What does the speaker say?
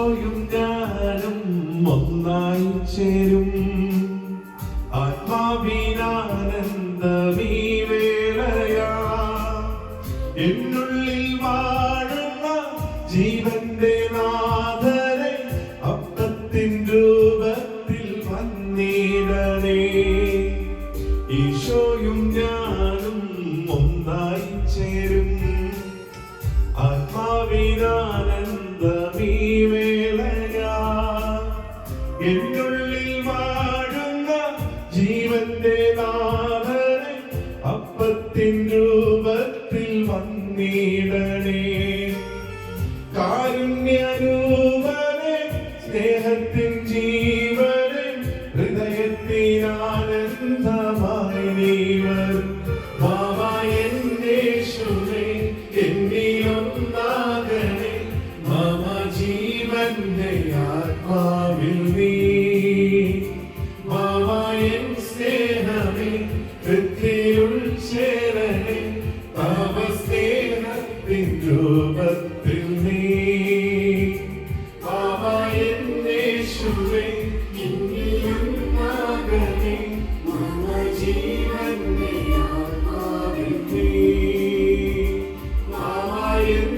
ഈശോയും ഞാനും ഒന്നായി ചേരും ആത്മാവിനാനന്ദമീ വേളയാ എന്നുള്ളിൽ വാഴുന്ന ജീവന്റെ നാഥനെ അപ്പത്തിൻ രൂപത്തിൽ വന്നിടണേ. ഈശോയും ഞാനും ഒന്നായി ചേരും ആത്മാവിനാനന്ദമീ വേളയാ എന്നുള്ളിൽ വാഴുന്ന ജീവന്റെ നാഥനെ അപ്പത്തിൻ രൂപത്തിൽ വന്നിടണേ. കാരുണ്യരൂപനെ സ്നേഹത്തിൻ ജീവനെ ഹൃദയത്തിൻ ആനന്ദമായി നീ വരും. ബാബാ എന്റെ യേശുവേ എന്നിലൊന്നാകണേ. മമ ജീവന്റെ ആത്മാവിൽ നീ ബാബാ എൻ സ്നേഹമേ ഹൃദയിൽ ചേരണേ. തവ സ്നേഹത്തിൻ രൂപത്തിൽ നീ ബാബാ എന്റെ യേശുവേ എന്നിലൊന്നാകണേ. മമ ജീവന്റെ ആത്മാവിൽ നീ ബാബാ എൻ